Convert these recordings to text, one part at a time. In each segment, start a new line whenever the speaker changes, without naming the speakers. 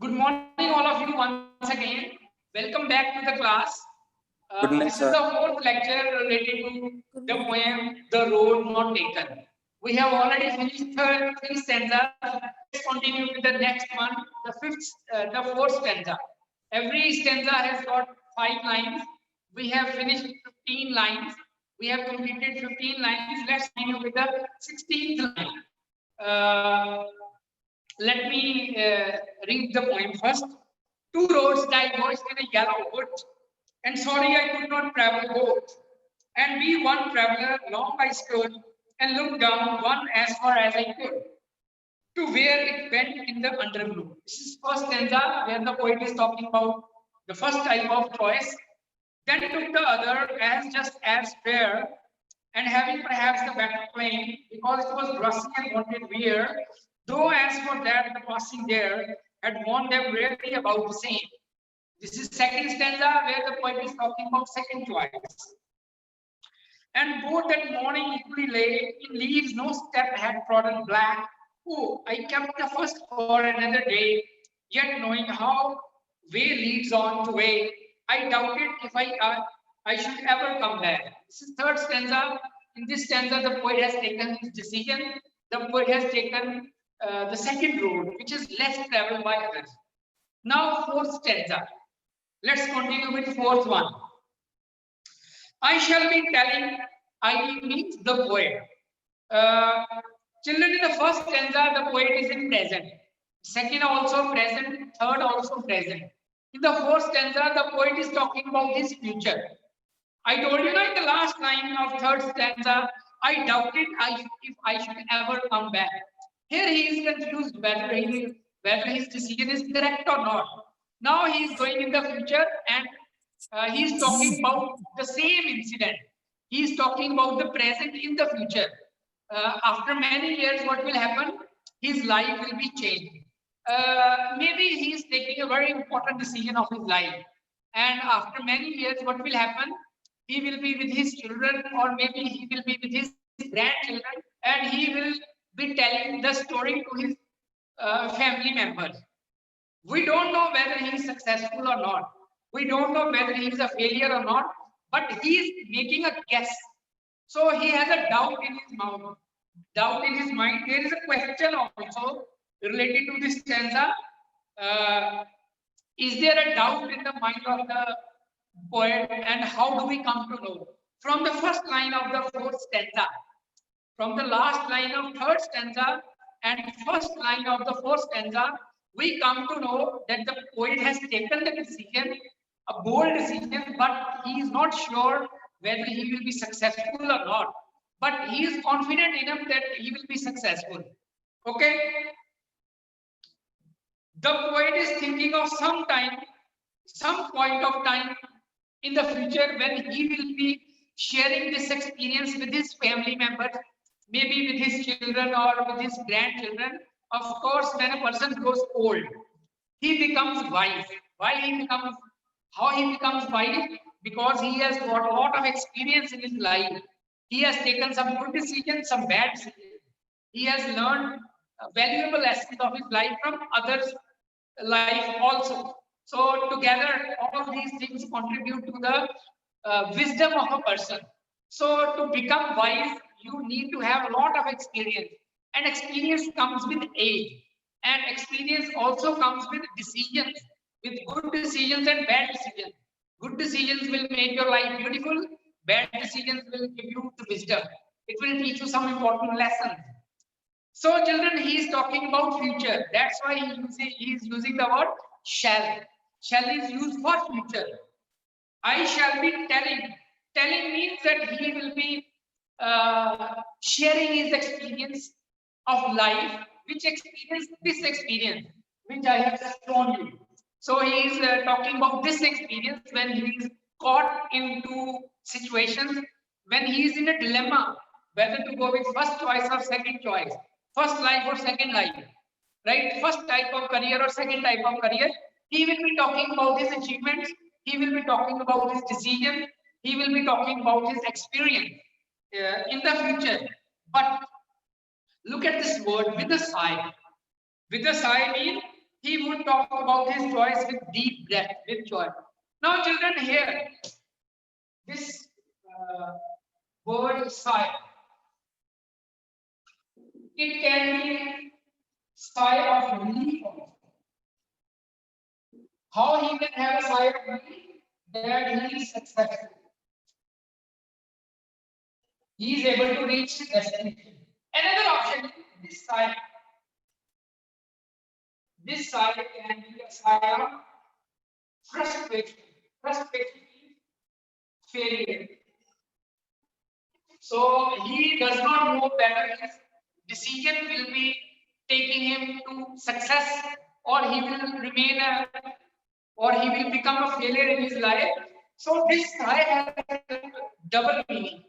Good morning, all of you, once again. Welcome back to the class.
Good morning,
This is
sir.
the fourth lecture related to the poem "The Road Not Taken." We have already finished three stanzas. Let's continue with the next one, the fourth stanza. Every stanza has got 5 lines. We have finished 15 lines. We have completed 15 lines. Let's continue with the 16th line. Uh, Let me read the poem first. Two roads diverged in a yellow wood, and sorry I could not travel both. And we one traveler long I stood, and looked down one as far as I could, to where it went in the undergrowth. This is first stanza where the poet is talking about the first type of choice. Then took the other as just as fair, and having perhaps the better claim, because it was rusty and wanted wear, though as for that the passing there had warned them rarely about the same. This is second stanza where the poet is talking about second choice. And both that morning equally lay, in leaves no step had trodden black. Oh, I kept the first for another day, yet knowing how way leads on to way, I doubted if I should ever come back. This is third stanza. In this stanza, the poet has taken his decision. The poet has taken the second road, which is less traveled by others. Now, fourth stanza. Let's continue with fourth one. I shall be telling, I means the poet. Uh, Children, in the first stanza, the poet is in present. Second also present, third also present. In the fourth stanza, the poet is talking about his future. I told you in the last line of third stanza, I doubted if I should ever come back. Here he is confused whether his decision is correct or not. Now he is going in the future and he is talking about the same incident. He is talking about the present in the future. After many years, what will happen? His life will be changed. Maybe he is taking a very important decision of his life. And after many years, what will happen? He will be with his children, or maybe he will be with his grandchildren, and he will be telling the story to his family members. We don't know whether he is successful or not. We don't know whether he is a failure or not, but he is making a guess. So he has a doubt in his mouth, doubt in his mind. There is a question also related to this stanza. Uh, is there a doubt in the mind of the poet, and how do we come to know? From the first line of the fourth stanza, from the last line of third stanza and first line of the fourth stanza, we come to know that the poet has taken the decision, a bold decision, but he is not sure whether he will be successful or not. But he is confident enough that he will be successful. Okay? The poet is thinking of some time, some point of time in the future when he will be sharing this experience with his family members, maybe with his children or with his grandchildren. Of course, when a person grows old, he becomes wise. Why he becomes, how he becomes wise? Because he has got a lot of experience in his life. He has taken some good decisions, some bad decisions. He has learned valuable lessons of his life from others' life also. So together, all of these things contribute to the wisdom of a person. So to become wise, you need to have a lot of experience, and experience comes with age, and experience also comes with decisions, with good decisions and bad decisions. Good decisions will make your life beautiful. Bad decisions will give you the wisdom. It will teach you some important lessons. So, children, he is talking about future. That's why he is using the word shall. Shall is used for future. I shall be telling. Telling means that he will be sharing his experience of life. Which experience? This experience, which I have shown you. So he is talking about this experience when he is caught into situations, when he is in a dilemma, whether to go with first choice or second choice, first life or second life, right? First type of career or second type of career. He will be talking about his achievements. He will be talking about his decision. He will be talking about his experience in the future. But look at this word with a sigh. With a sigh means he would talk about his joys with deep breath, with joy. Now, children, here, this word sigh, it can be sigh of relief. How he can have a sigh of relief? That he is successful. He is able to reach his destination. Another option is this sigh. This sigh can be a sigh of frustration. Frustration is failure. So he does not know whether his decision will be taking him to success, or he will remain or he will become a failure in his life. So this sigh has a double meaning.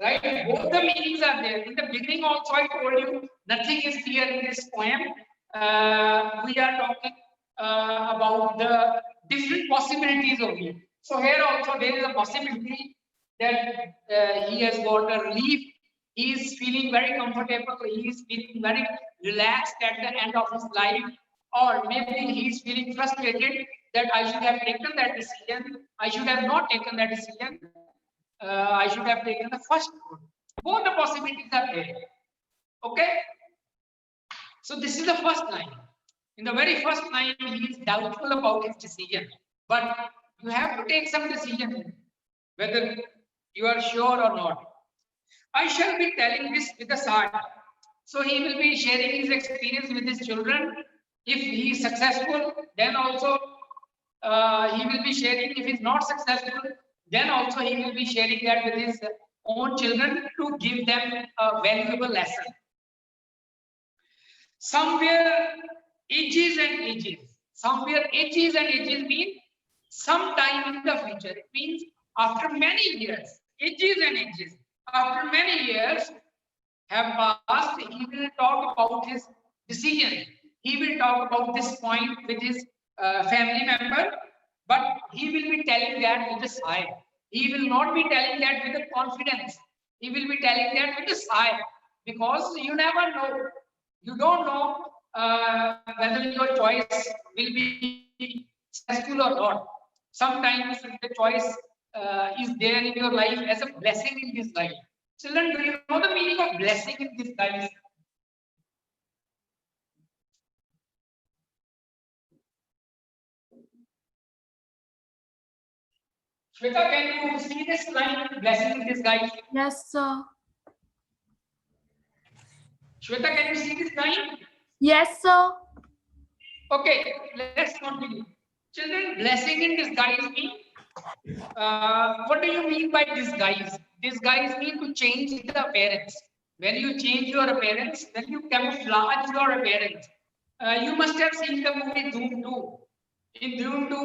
Right? Both the meanings are there. In the beginning also I told you nothing is clear in this poem. We are talking about the different possibilities of it. So here also there is a possibility that he has got a relief. He is feeling very comfortable. He is feeling very relaxed at the end of his life. Or maybe he is feeling frustrated that I should have taken that decision. I should have not taken that decision. I should have taken the first route. Both the possibilities are there. Okay. So this is the first line. In the very first line, he is doubtful about his decision. But you have to take some decision, whether you are sure or not. I shall be telling this with a sigh. So he will be sharing his experience with his children. If he is successful, then also he will be sharing. If he is not successful, then also he will be sharing that with his own children to give them a valuable lesson. Somewhere ages and ages. Somewhere ages and ages mean sometime in the future. It means after many years, ages and ages. After many years have passed, he will talk about his decision. He will talk about this point with his family member, but he will be telling that with a sigh. He will not be telling that with a confidence. He will be telling that with a sigh, because you never know. You don't know whether your choice will be successful or not. Sometimes the choice is there in your life as a blessing in this life. Children, do you know the meaning of blessing in disguise? Shweta, can you see this line, blessing in disguise?
Yes, sir.
Shweta, can you see this line?
Yes, sir.
Okay, let's continue. Children, blessing in disguise means, what do you mean by disguise? Disguise means to change the appearance. When you change your appearance, when you camouflage your appearance. You must have seen the movie Doom 2. In Doom 2,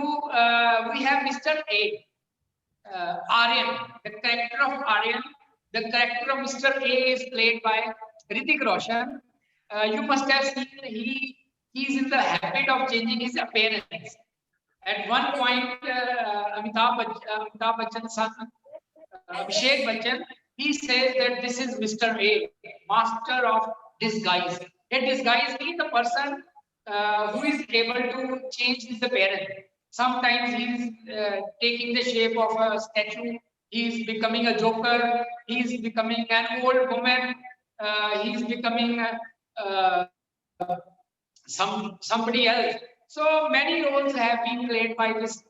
we have Mr. A. Aryan, the character of Aryan, the character of Mr. A is played by Hrithik Roshan. You must have seen he is in the habit of changing his appearance. At one point, Amitabh Bachchan's son, Abhishek Bachchan, he says that this is Mr. A, master of disguise. A disguise means the person who is able to change his appearance. Sometimes he is taking the shape of a statue. He is becoming a joker. He is becoming an old woman. He is becoming somebody else. So many roles have been played by this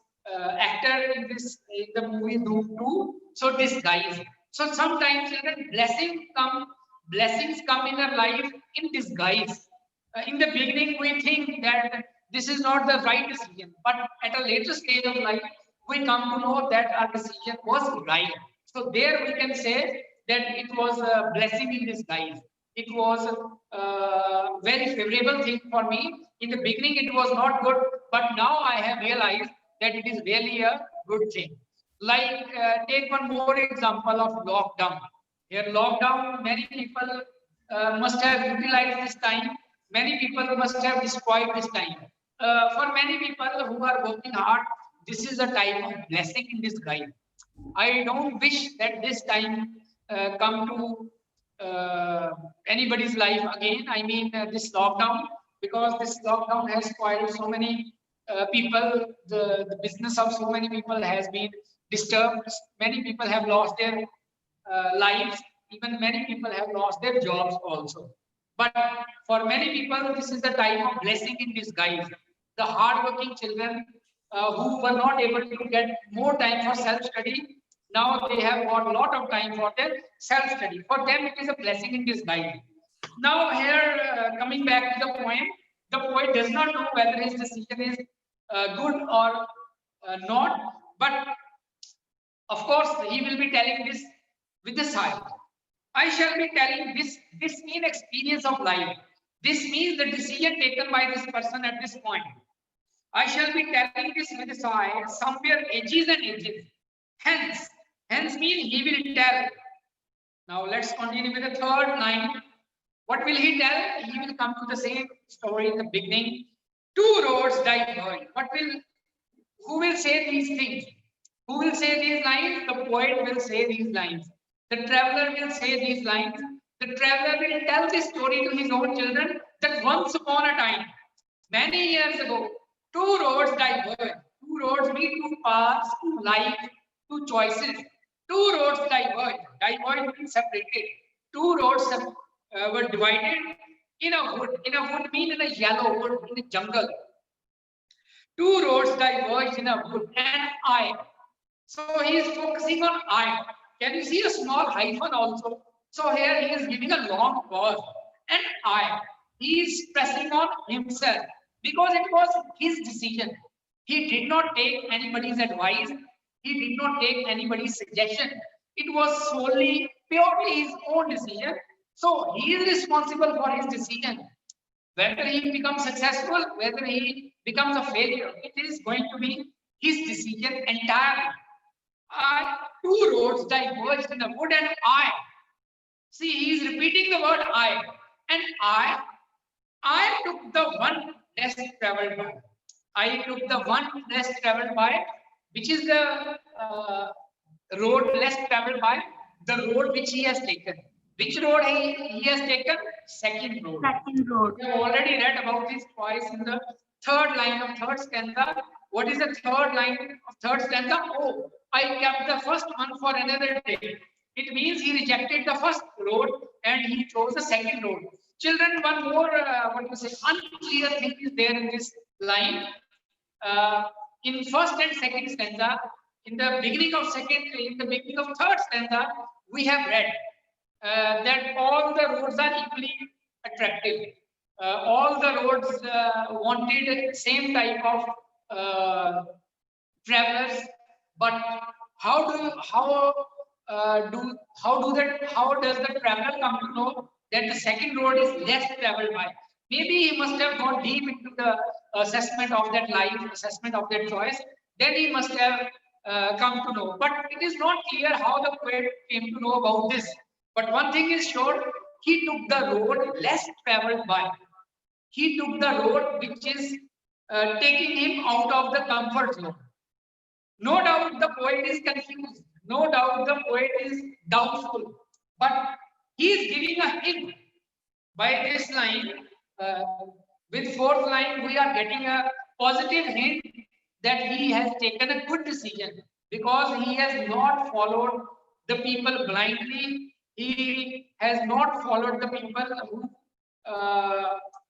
actor in the movie Doom 2. So disguise. So sometimes blessings come in our life in disguise. In the beginning, we think that this is not the right decision, but at a later stage of life, we come to know that our decision was right. So there we can say that it was a blessing in disguise. It was a very favorable thing for me. In the beginning, it was not good, but now I have realized that it is really a good thing. Like, take one more example of lockdown. Here, lockdown, many people must have utilized this time. Many people must have destroyed this time. For many people who are working hard, this is a time of blessing in disguise. I don't wish that this time come to anybody's life again. I mean, this lockdown. because this lockdown has spoiled so many people. The business of so many people has been disturbed. Many people have lost their lives. Even many people have lost their jobs also. But for many people, this is the time of blessing in disguise. The hardworking children who were not able to get more time for self-study, now they have got a lot of time for their self-study. For them, it is a blessing in disguise. Now here, coming back to the poet does not know whether his decision is good or not, but of course, he will be telling this with the sigh. I shall be telling this mean experience of life. This means the decision taken by this person at this point. I shall be telling this with a sigh, somewhere ages and ages. Hence mean he will tell. Now let's continue with the third line. What will he tell? He will come to the same story in the beginning. Two roads diverge. Who will say these things? Who will say these lines? The poet will say these lines. The traveler will say these lines. The traveler will tell this story to his own children that once upon a time, many years ago, two roads diverged. Two roads meet, two paths, two life, two choices. Two roads diverged. Diverged means separated. Two roads were divided in a wood. In a wood means in a yellow wood, in a jungle. Two roads diverged in a wood, and I. So he is focusing on I. Can you see a small hyphen also? So here he is giving a long pause. And I. He is pressing on himself because it was his decision. He did not take anybody's advice. He did not take anybody's suggestion. It was solely, purely his own decision. So he is responsible for his decision. Whether he becomes successful, whether he becomes a failure, it is going to be his decision entirely. Two roads diverged in the wood, and I. See, he is repeating the word I. And I took the one less traveled by. I took the one less traveled by, which is the road less traveled by, the road which he has taken. Which road he has taken? Second road.
Second road.
We have already read about this twice in the third line of third stanza. What is the third line of third stanza? Oh, I kept the first one for another day. It means he rejected the first road and he chose the second road. Children, one more unclear thing is there in this line. In first and second stanza, in the beginning of third stanza, we have read that all the roads are equally attractive. All the roads wanted same type of travelers, but how does the traveler come to know that the second road is less traveled by? Maybe he must have gone deep into the assessment of that life, assessment of that choice. Then he must have come to know. But it is not clear how the poet came to know about this. But one thing is sure, he took the road less traveled by. He took the road which is taking him out of the comfort zone. No doubt the poet is confused. No doubt the poet is doubtful. But he is giving a hint by this line. With fourth line, we are getting a positive hint that he has taken a good decision because he has not followed the people blindly. He has not followed the people who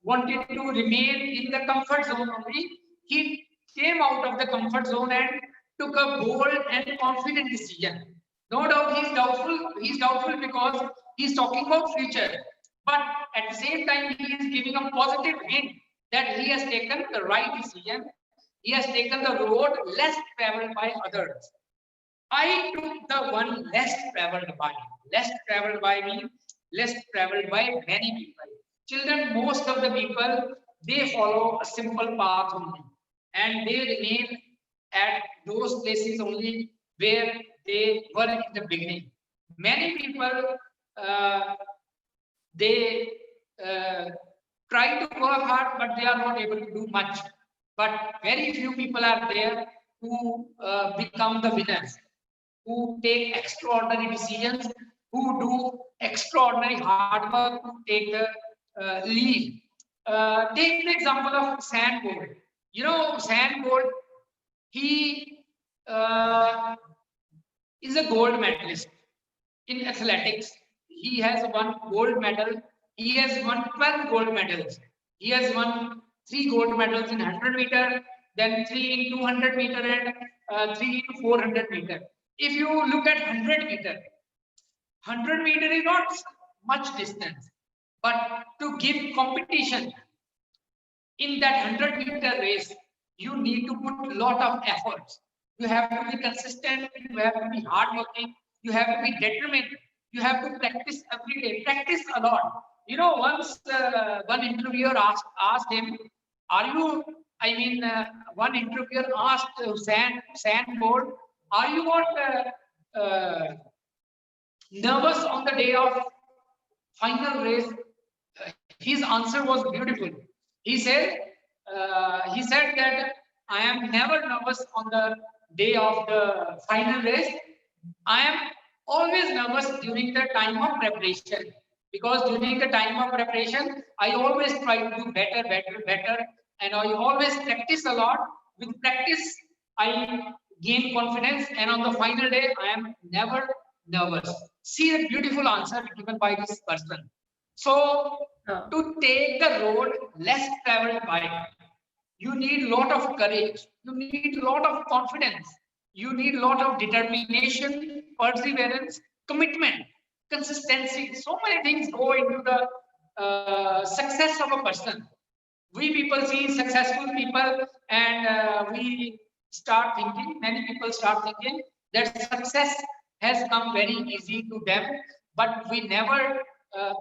wanted to remain in the comfort zone only. He came out of the comfort zone and took a bold and confident decision. No doubt he is doubtful. He is doubtful because he is talking about future. But at the same time, he is giving a positive hint that he has taken the right decision. He has taken the road less traveled by others. I took the one less traveled by. Less traveled by means less traveled by many people. Children, most of the people, they follow a simple path only. And they remain at those places only where they were in the beginning. Many people, they try to work hard, but they are not able to do much. But very few people are there who become the winners, who take extraordinary decisions, who do extraordinary hard work, who take the lead. Take the example of Usain Bolt. You know, Usain Bolt, he is a gold medalist in athletics. He has won gold medal. He has won 12 gold medals. He has won 3 gold medals in 100 meter, then 3 in 200 meter, and 3 in 400 meter. If you look at 100 meter, 100 meter is not much distance, but to give competition in that 100-meter race, you need to put a lot of efforts. You have to be consistent, you have to be hardworking, you have to be determined, you have to practice every day, practice a lot. You know, once one interviewer asked him, are you, one interviewer asked Usain Bolt, are you not nervous on the day of final race? His answer was beautiful. He said that I am never nervous on the day of the final race. I am always nervous during the time of preparation, because during the time of preparation, I always try to do better, and I always practice a lot. With practice, I gain confidence, and on the final day, I am never nervous. See the beautiful answer given by this person. So, to take the road less traveled by, you need a lot of courage, you need a lot of confidence, you need a lot of determination, perseverance, commitment, consistency. So many things go into the success of a person. We people see successful people, and many people start thinking that success has come very easy to them, but we never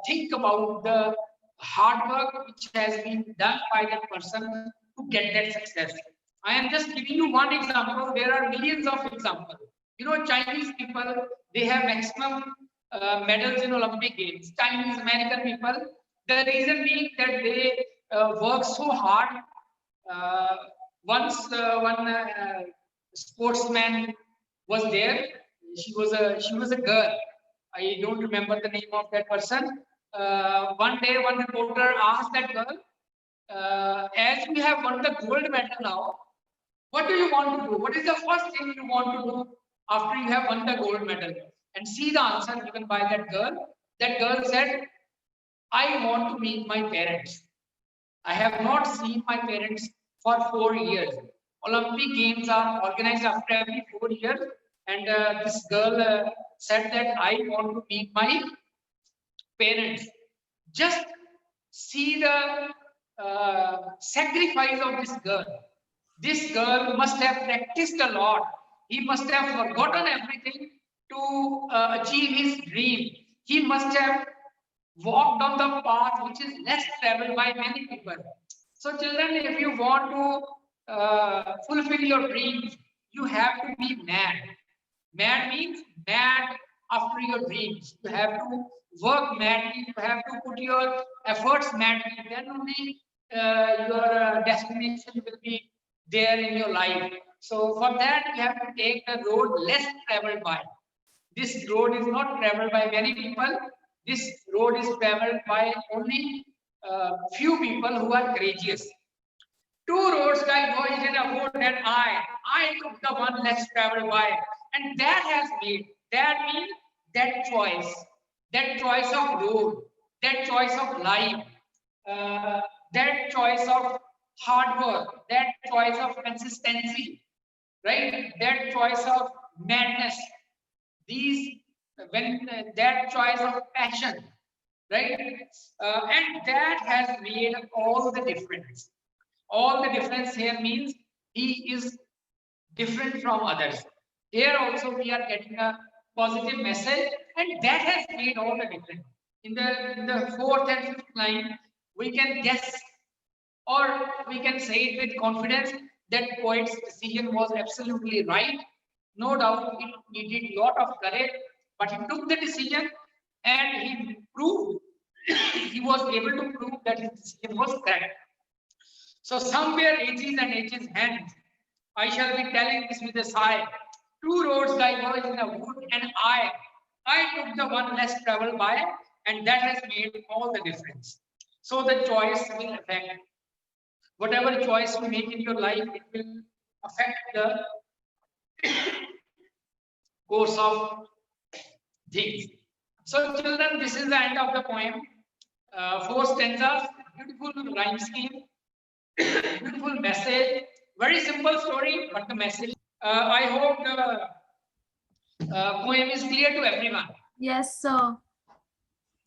think about the hard work which has been done by that person to get that success. I am just giving you one example. There are millions of examples. You know, Chinese people, they have maximum medals in Olympic Games. Chinese American people, the reason being that they work so hard. Once one sportsman was there. She was a girl. I don't remember the name of that person. One day, one reporter asked that girl, as you have won the gold medal now, what do you want to do? What is the first thing you want to do after you have won the gold medal? And see the answer given by that girl. That girl said, I want to meet my parents. I have not seen my parents for 4 years. Olympic Games are organized after every 4 years. And this girl said that I want to meet my parents. Just see the sacrifice of this girl. This girl must have practiced a lot. He must have forgotten everything to achieve his dream. He must have walked on the path which is less traveled by many people. So children, if you want to fulfill your dreams, you have to be mad. Mad means mad after your dreams. You have to work madly. You have to put your efforts madly. Then only your destination will be there in your life. So for that, you have to take the road less traveled by. This road is not traveled by many people. This road is traveled by only few people who are courageous. Two roads diverged in a wood, and I took the one less traveled by. And that means that choice of road, that choice of life, that choice of hard work, that choice of consistency, right? That choice of madness. That choice of passion, right? And that has made all the difference. All the difference here means he is different from others. Here also we are getting a positive message, and that has made all the difference. In the fourth and fifth line, we can guess, or we can say it with confidence, that poet's decision was absolutely right. No doubt it needed a lot of courage, but he took the decision, and he proved he was able to prove that his decision was correct. So somewhere ages and ages hence, I shall be telling this with a sigh. Two roads diverge in a wood, and I took the one less traveled by, and that has made all the difference. So the choice will affect whatever choice you make in your life. It will affect the course of things. So children, this is the end of the poem. Four stanzas, beautiful rhyme scheme, beautiful message, very simple story, but the message. I hope the poem is clear to everyone.
Yes, sir.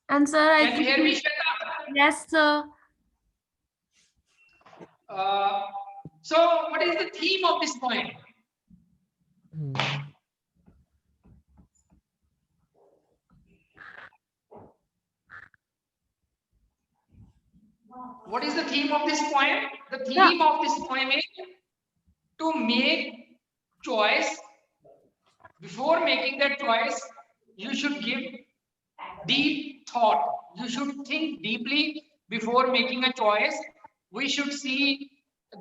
And sir, I
Can you hear me,
think,
Shweta?
yes, sir.
So, what is the theme of this poem? What is the theme of this poem? The theme of this poem is to make choice. Before making that choice, you should give deep thought. You should think deeply before making a choice. We should see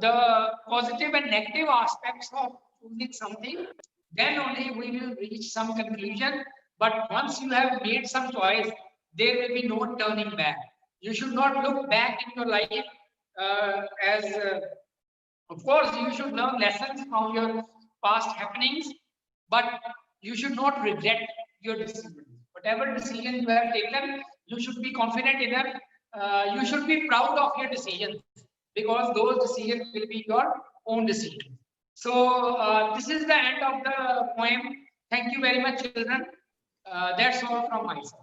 the positive and negative aspects of choosing something. Then only we will reach some conclusion. But once you have made some choice, there will be no turning back. You should not look back in your life as of course, you should learn lessons from your past happenings, but you should not regret your decision. Whatever decision you have taken, you should be confident enough. You should be proud of your decisions because those decisions will be your own decisions. So this is the end of the poem. Thank you very much, children. That's all from my side.